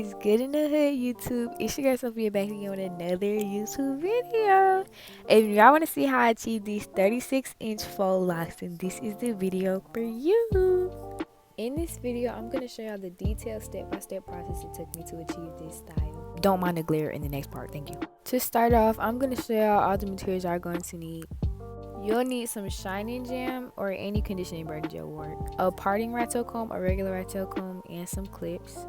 is good in the hood, YouTube? It's your girl Sophia back again with another YouTube video. If y'all want to see how I achieve these 36-inch faux locks, then this is the video for you. In this video, I'm going to show y'all the detailed step-by-step process it took me to achieve this style. Don't mind the glare in the next part, thank you. To start off, I'm going to show y'all all the materials y'all going to need. You'll need some shining jam or any conditioning braiding gel will work, a parting rat tail comb, a regular rat tail comb, and some clips.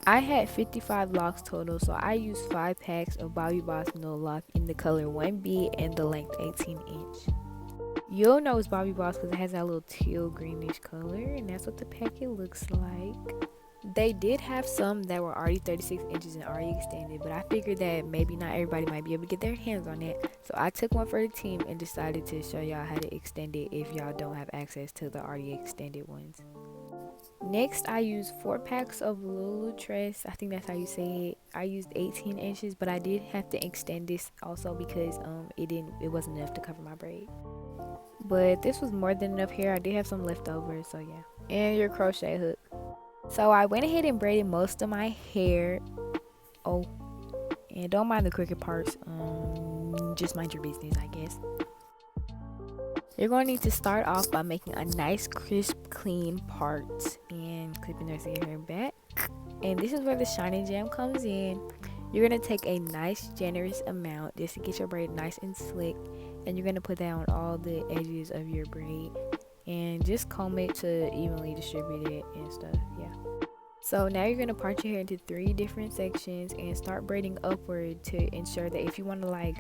I had 55 locks total, so I used 5 packs of BobbiBoss Nu Locks in the color 1B and the length 18 inch. You'll know it's BobbiBoss because it has that little teal greenish color, and that's what the packet looks like. They did have some that were already 36 inches and already extended, but I figured that maybe not everybody might be able to get their hands on it. So I took one for the team and decided to show y'all how to extend it if y'all don't have access to the already extended ones. Next, I used 4 packs of Lulutress. I think that's how you say it. I used 18 inches, but I did have to extend this also because it wasn't enough to cover my braid. But this was more than enough here. I did have some left over, so yeah. And your crochet hook. So I went ahead and braided most of my hair. Oh, and don't mind the crooked parts. Just mind your business, I guess. You're going to need to start off by making a nice crisp clean part and clipping the rest of your hair back. And this is where the shining jam comes in. You're going to take a nice generous amount just to get your braid nice and slick, and you're going to put that on all the edges of your braid and just comb it to evenly distribute it and stuff. Yeah. So now you're going to part your hair into 3 different sections and start braiding upward to ensure that if you want to like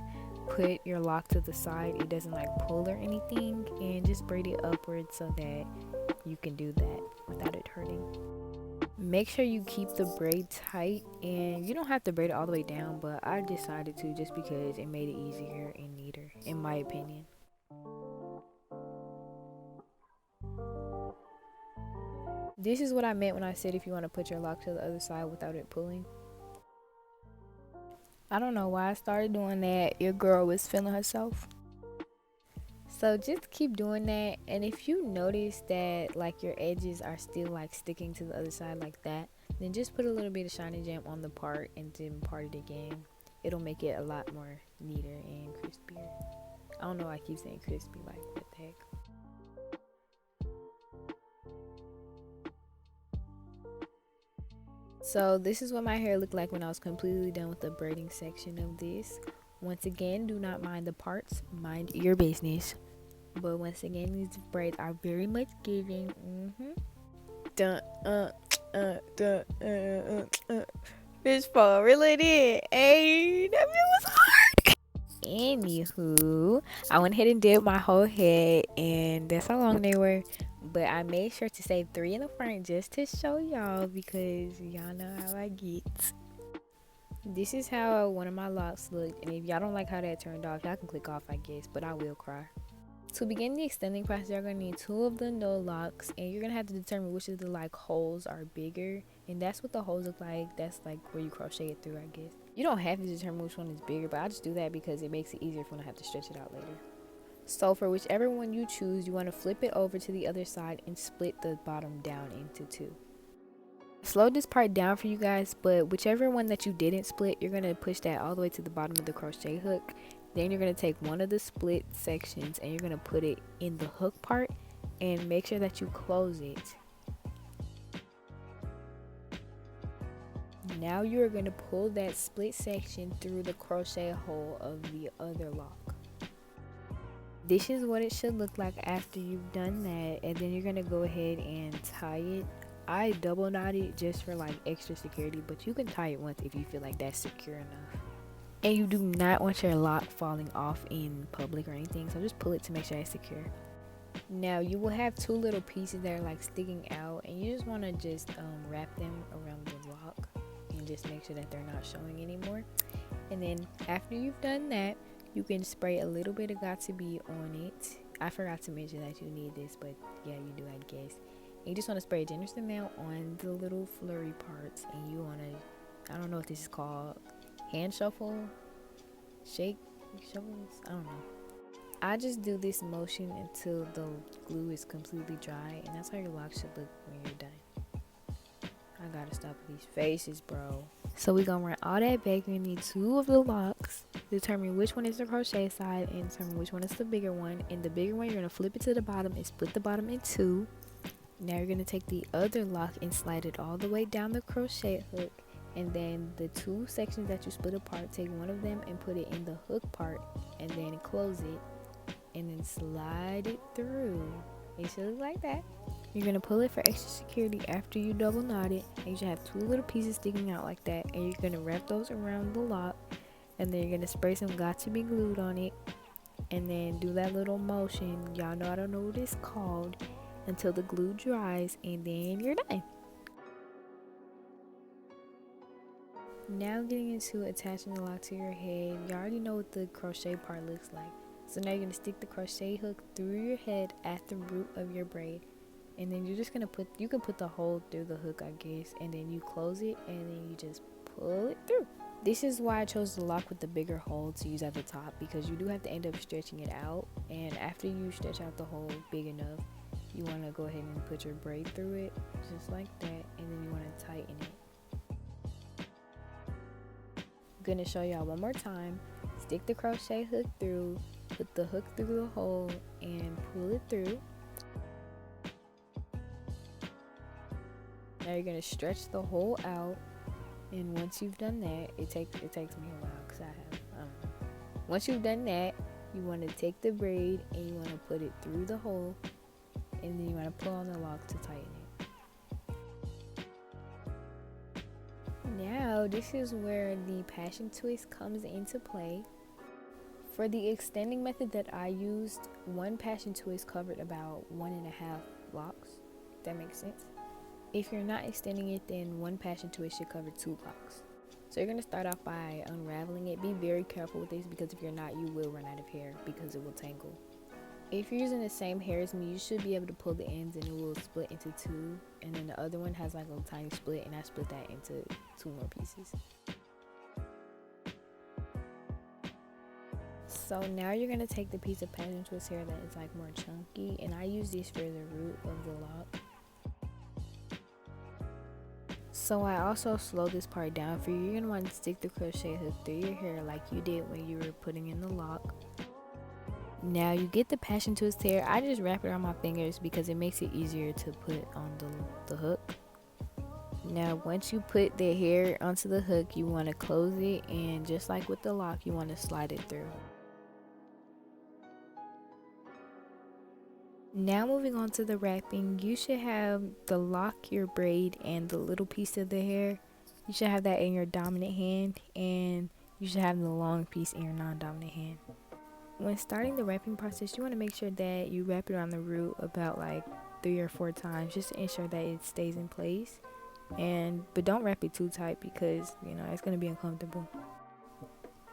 put your lock to the side, it doesn't like pull or anything, and just braid it upward so that you can do that without it hurting. Make sure you keep the braid tight, and you don't have to braid it all the way down, but I decided to just because it made it easier and neater in my opinion. This is what I meant when I said if you want to put your lock to the other side without it pulling. I don't know why I started doing that. Your girl was feeling herself. So just keep doing that, and if you notice that like your edges are still like sticking to the other side like that, then just put a little bit of shining jam on the part and then part it again. It'll make it a lot more neater and crispier. I don't know why I keep saying crispy, like what the heck. So this is what my hair looked like when I was completely done with the braiding section of this. Once again, do not mind the parts, mind your business. But once again, these braids are very much giving. Fishbowl, really did. Hey, that was hard. Anywho, I went ahead and did my whole head, and that's how long they were. But I made sure to save 3 in the front just to show y'all because y'all know how I get. This is how one of my locks looked, and if y'all don't like how that turned off, y'all can click off, I guess, but I will cry. To begin the extending process, you're going to need 2 of the Nu Locks, and you're going to have to determine which of the like holes are bigger, and that's what the holes look like. That's like where you crochet it through, I guess. You don't have to determine which one is bigger, but I just do that because it makes it easier for when I have to stretch it out later. So for whichever one you choose, you want to flip it over to the other side and split the bottom down into 2. I slowed this part down for you guys, but whichever one that you didn't split, you're going to push that all the way to the bottom of the crochet hook. Then you're going to take one of the split sections and you're going to put it in the hook part and make sure that you close it. Now you are going to pull that split section through the crochet hole of the other lock. This is what it should look like after you've done that, and then you're going to go ahead and tie it. I double knot it just for like extra security, but you can tie it once if you feel like that's secure enough. And you do not want your lock falling off in public or anything, so just pull it to make sure it's secure. Now you will have 2 little pieces that are like sticking out, and you just want to just wrap them around the lock and just make sure that they're not showing anymore. And then after you've done that, you can spray a little bit of Got2b on it. I forgot to mention that you need this, but yeah, you do, I guess. And you just want to spray a generous amount on the little flurry parts, and you want to, I don't know what this is called, hand shuffle, shake, shovels, I don't know. I just do this motion until the glue is completely dry, and that's how your lock should look when you're done. I gotta stop with these faces, bro. So we're gonna run all that back. You need 2 of the locks. Determine which one is the crochet side and determine which one is the bigger one. And the bigger one, you're gonna flip it to the bottom and split the bottom in 2. Now you're gonna take the other lock and slide it all the way down the crochet hook. And then the 2 sections that you split apart, take one of them and put it in the hook part, and then close it, and then slide it through. It should look like that. You're gonna pull it for extra security after you double knot it, and you should have 2 little pieces sticking out like that. And you're gonna wrap those around the lock, and then you're gonna spray some Got2b Glued on it, and then do that little motion. Y'all know I don't know what it's called, until the glue dries, and then you're done. Now getting into attaching the lock to your head. You already know what the crochet part looks like. So now you're going to stick the crochet hook through your head at the root of your braid. And then you're just going to you can put the hole through the hook, I guess. And then you close it and then you just pull it through. This is why I chose the lock with the bigger hole to use at the top, because you do have to end up stretching it out. And after you stretch out the hole big enough, you want to go ahead and put your braid through it, just like that. And then you want to tighten it. Gonna show y'all one more time. Stick the crochet hook through, put the hook through the hole and pull it through. Now you're gonna stretch the hole out, and once you've done that, it takes me a while because I don't know. Once you've done that, you want to take the braid and you want to put it through the hole, and then you want to pull on the lock to tighten it. Now this is where the Passiont twist comes into play. For the extending method that I used, 1 Passiont twist covered about 1.5 locks, if that makes sense. If you're not extending it, then 1 Passiont twist should cover 2 locks. So you're going to start off by unraveling it. Be very careful with this, because if you're not, you will run out of hair because it will tangle. If you're using the same hair as me, you should be able to pull the ends and it will split into 2, and then the other one has like a tiny split, and I split that into 2 more pieces. So now you're going to take the piece of Passiont twist hair that is like more chunky, and I use this for the root of the lock. So I also slow this part down for you. You're going to want to stick the crochet hook through your hair like you did when you were putting in the lock. Now you get the Passiont twist hair. I just wrap it around my fingers because it makes it easier to put on the hook. Now once you put the hair onto the hook, you want to close it, and just like with the lock, you want to slide it through. Now moving on to the wrapping, you should have the lock, your braid, and the little piece of the hair. You should have that in your dominant hand, and you should have the long piece in your non-dominant hand. When starting the wrapping process, you want to make sure that you wrap it around the root about like 3 or 4 times, just to ensure that it stays in place. But don't wrap it too tight, because it's going to be uncomfortable.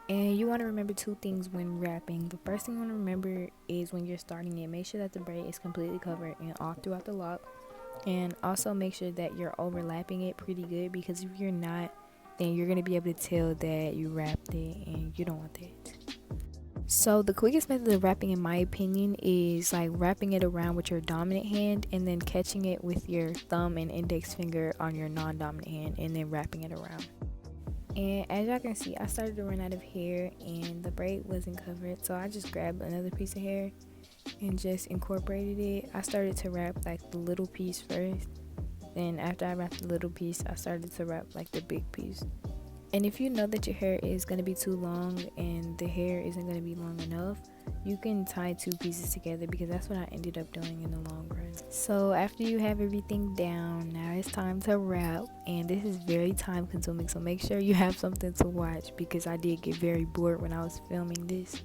And you want to remember 2 things when wrapping. The first thing you want to remember is when you're starting it, make sure that the braid is completely covered and all throughout the lock. And also make sure that you're overlapping it pretty good, because if you're not, then you're going to be able to tell that you wrapped it, and you don't want that. So the quickest method of wrapping, in my opinion, is like wrapping it around with your dominant hand and then catching it with your thumb and index finger on your non-dominant hand, and then wrapping it around. And as y'all can see, I started to run out of hair and the braid wasn't covered, so I just grabbed another piece of hair and just incorporated it. I started to wrap like the little piece first, then after I wrapped the little piece, I started to wrap like the big piece. And if you know that your hair is going to be too long and the hair isn't going to be long enough, you can tie 2 pieces together, because that's what I ended up doing in the long run. So after you have everything down, now it's time to wrap, and this is very time consuming, so make sure you have something to watch, because I did get very bored when I was filming this.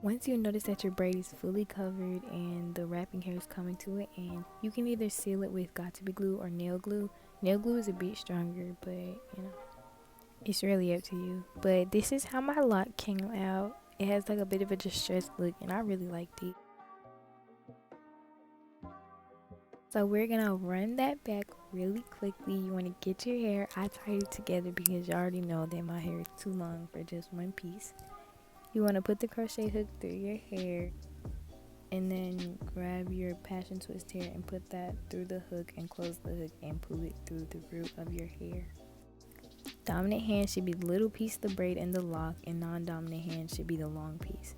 Once you notice that your braid is fully covered and the wrapping hair is coming to an end, you can either seal it with Got2b Glue or nail glue. Nail glue is a bit stronger, but it's really up to you. But this is how my lock came out. It has like a bit of a distressed look, and I really liked it. So we're gonna run that back really quickly. You want to get your hair. I tied it together because you already know that my hair is too long for just one piece. You want to put the crochet hook through your hair and then grab your passion twist hair and put that through the hook and close the hook and pull it through the root of your hair. Dominant hand should be the little piece of the braid in the lock, and non-dominant hand should be the long piece.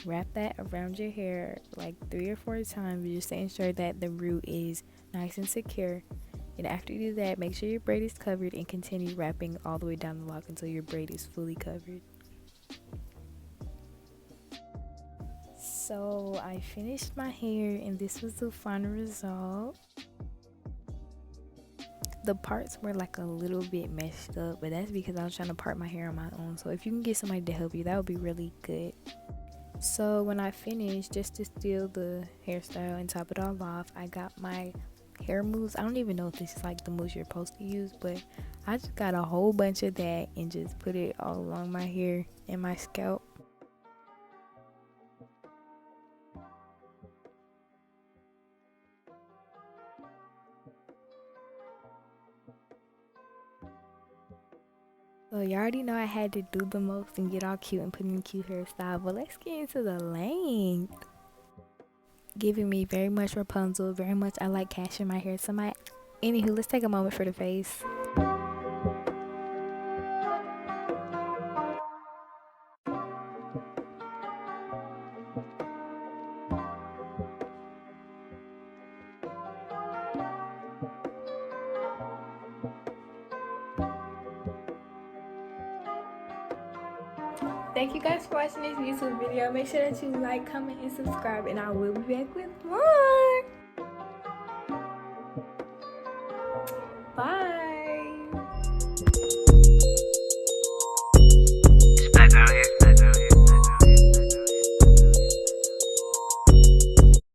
Wrap that around your hair like 3 or 4 times, just to ensure that the root is nice and secure. And after you do that, make sure your braid is covered and continue wrapping all the way down the lock until your braid is fully covered. So I finished my hair and this was the final result. The parts were like a little bit messed up, but that's because I was trying to part my hair on my own. So if you can get somebody to help you, that would be really good. So when I finished, just to steal the hairstyle and top it all off, I got my hair mousse. I don't even know if this is like the mousse you're supposed to use, but I just got a whole bunch of that and just put it all along my hair and my scalp. So you already know I had to do the most and get all cute and put in a cute hairstyle, but let's get into the length. Giving me very much Rapunzel, very much I like cashing my hair. Anywho, let's take a moment for the face. Thank you guys for watching this YouTube video. Make sure that you like, comment, and subscribe, and I will be back with more. Bye.